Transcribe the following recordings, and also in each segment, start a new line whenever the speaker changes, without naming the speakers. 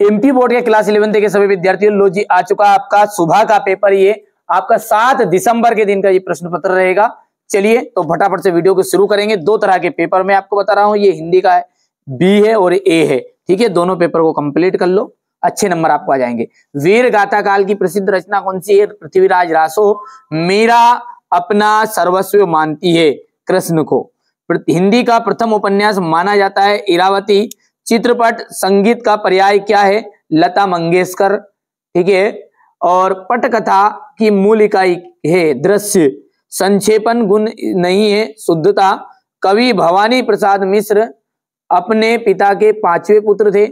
MP board के class 11 के सभी विद्यार्थियों, लो जी आ चुका आपका सुबह का पेपर। ये आपका 7 दिसंबर के दिन का ये प्रश्न पत्र रहेगा। चलिए तो फटाफट से वीडियो को शुरू करेंगे। दो तरह के पेपर मैं आपको बता रहा हूं, ये हिंदी का है, बी है और ए है। ठीक है, दोनों पेपर को कंप्लीट कर लो, अच्छे नंबर आपको आ जाएंगे। वीर गाथा काल की प्रसिद्ध रचना कौन सी है? पृथ्वीराज रासो मेरा अपना सर्वस्व मानती है कृष्ण को। हिंदी का प्रथम उपन्यास माना जाता है इरावती। चित्रपट संगीत का पर्याय क्या है? लता मंगेशकर। ठीक है, और पटकथा की मूल इकाई है दृश्य। संक्षेपण गुण नहीं है, शुद्धता। कवि भवानी प्रसाद मिश्र अपने पिता के 5वें पुत्र थे।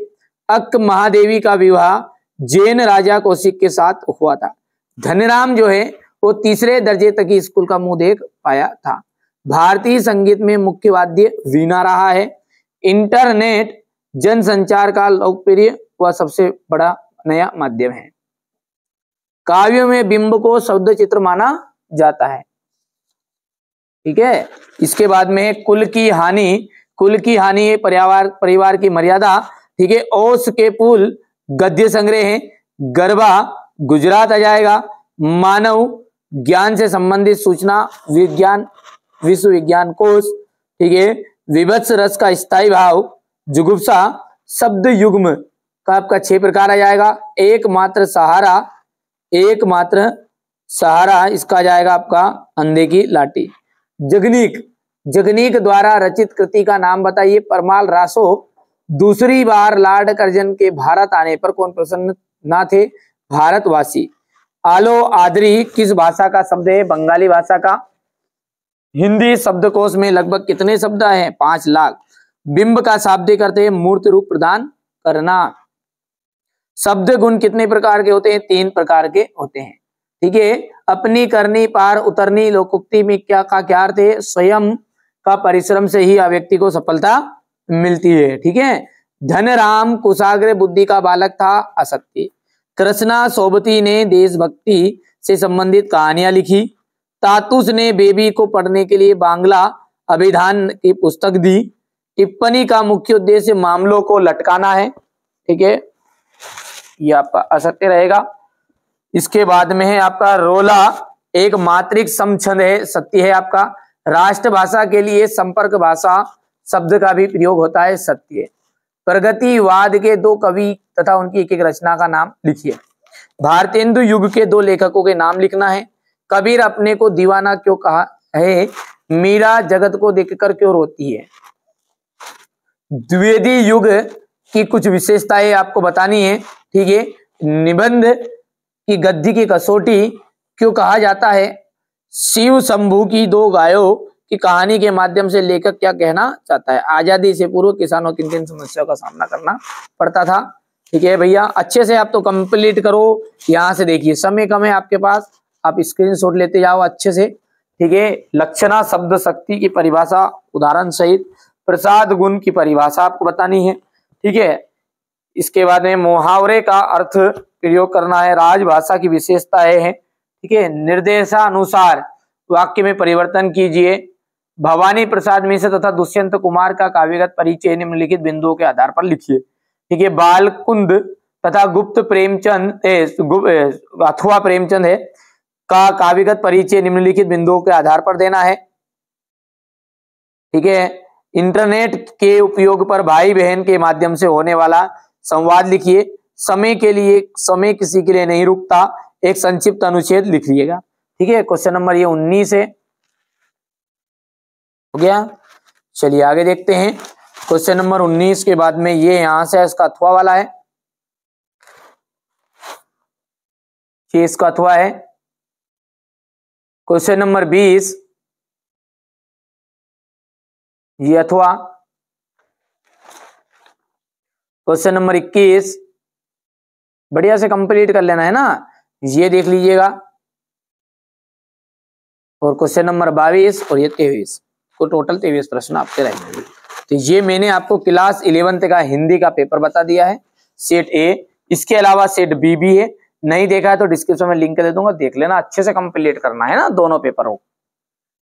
अक्क महादेवी का विवाह जैन राजा कौशिक के साथ हुआ था। धनराम जो है वो तीसरे दर्जे तक की स्कूल का मुंह देख पाया था। भारतीय संगीत में मुख्य वाद्य वीणा रहा है। इंटरनेट जनसंचार का लोकप्रिय व सबसे बड़ा नया माध्यम है। काव्यों में बिंब को शब्द चित्र माना जाता है। ठीक है, इसके बाद में कुल की हानि। कुल की हानि परिवार की मर्यादा। ठीक है, ओस के पुल गद्य संग्रह है। गरबा गुजरात आ जाएगा। मानव ज्ञान से संबंधित सूचना विज्ञान विश्व विज्ञान कोश। ठीक है, विभत्स रस का स्थायी भाव जुगुप्सा। शब्द युग्म का आपका 6 प्रकार आ जाएगा। एकमात्र सहारा, एकमात्र सहारा इसका आ जाएगा आपका अंधे की लाठी। जगनीक, जगनीक द्वारा रचित कृति का नाम बताइए। परमाल रासो दूसरी बार लॉर्ड कर्जन के भारत आने पर कौन प्रसन्न ना थे? भारतवासी। आलो आदरी किस भाषा का शब्द है? बंगाली भाषा का। हिंदी शब्दकोश में लगभग कितने शब्द हैं? 5 लाख। बिंब का शाब्दिक अर्थ है मूर्त रूप प्रदान करना। शब्द गुण कितने प्रकार के होते हैं? 3 प्रकार के होते हैं। ठीक है, अपनी करनी पार उतरनी लोकोक्ति में क्या अर्थ है? स्वयं का परिश्रम से ही व्यक्ति को सफलता मिलती है। ठीक है, धनराम कुशाग्र बुद्धि का बालक था, असत्य। कृष्णा सोबती ने देशभक्ति से संबंधित कहानियां लिखी। तातुस ने बेबी को पढ़ने के लिए बांग्ला अभिधान की पुस्तक दी। टिप्पणी का मुख्य उद्देश्य मामलों को लटकाना है। ठीक है, ये आपका असत्य रहेगा। इसके बाद में है आपका रोला एक मात्रिक समछंद है, सत्य है आपका। राष्ट्रभाषा के लिए संपर्क भाषा शब्द का भी प्रयोग होता है, सत्य है। प्रगतिवाद के 2 कवि तथा उनकी एक रचना का नाम लिखिए। भारतेंदु युग के 2 लेखकों के नाम लिखना है। कबीर अपने को दीवाना क्यों कहा है? मीरा जगत को देखकर क्यों रोती है? द्विवेदी युग की कुछ विशेषताएं आपको बतानी है। ठीक है, निबंध की गद्य की कसौटी क्यों कहा जाता है? शिव शंभू की 2 गायों की कहानी के माध्यम से लेखक क्या कहना चाहता है? आजादी से पूर्व किसानों किन किन समस्याओं का सामना करना पड़ता था? ठीक है भैया, अच्छे से आप तो कंप्लीट करो। यहाँ से देखिए समय कम है आपके पास, आप स्क्रीनशॉट लेते जाओ अच्छे से। ठीक है, लक्षणा शब्द शक्ति की परिभाषा उदाहरण सहित। प्रसाद गुण की परिभाषा आपको बतानी है। ठीक है, इसके बाद में मुहावरे का अर्थ प्रयोग करना है। राजभाषा की विशेषताएं हैं। ठीक है, निर्देशानुसार वाक्य में परिवर्तन कीजिए। भवानी प्रसाद मिश्र तथा दुष्यंत कुमार का काव्यगत परिचय निम्नलिखित बिंदुओं के आधार पर लिखिए। ठीक है, बालकुंद तथा गुप्त प्रेमचंद अथवा प्रेमचंद है का काव्यगत परिचय निम्नलिखित बिंदुओं के आधार पर देना है। ठीक है, इंटरनेट के उपयोग पर भाई बहन के माध्यम से होने वाला संवाद लिखिए। समय के लिए समय किसी के लिए नहीं रुकता, एक संक्षिप्त अनुच्छेद लिख लीजिएगा। ठीक है, क्वेश्चन नंबर ये 19 है, हो गया। चलिए आगे देखते हैं। क्वेश्चन नंबर 19 के बाद में ये यहां से इसका अथवा वाला है, ये इसका अथवा है। क्वेश्चन नंबर 20 ये अथवा। क्वेश्चन नंबर 21 बढ़िया से कंप्लीट कर लेना है ना, ये देख लीजिएगा। और क्वेश्चन नंबर 22 और ये 23, तो टोटल 23 प्रश्न आपके रहेंगे। तो ये मैंने आपको क्लास 11th का हिंदी का पेपर बता दिया है, सेट ए। इसके अलावा सेट बी भी है, नहीं देखा है तो डिस्क्रिप्शन में लिंक दे दूंगा, देख लेना। अच्छे से कंप्लीट करना है ना दोनों पेपरों।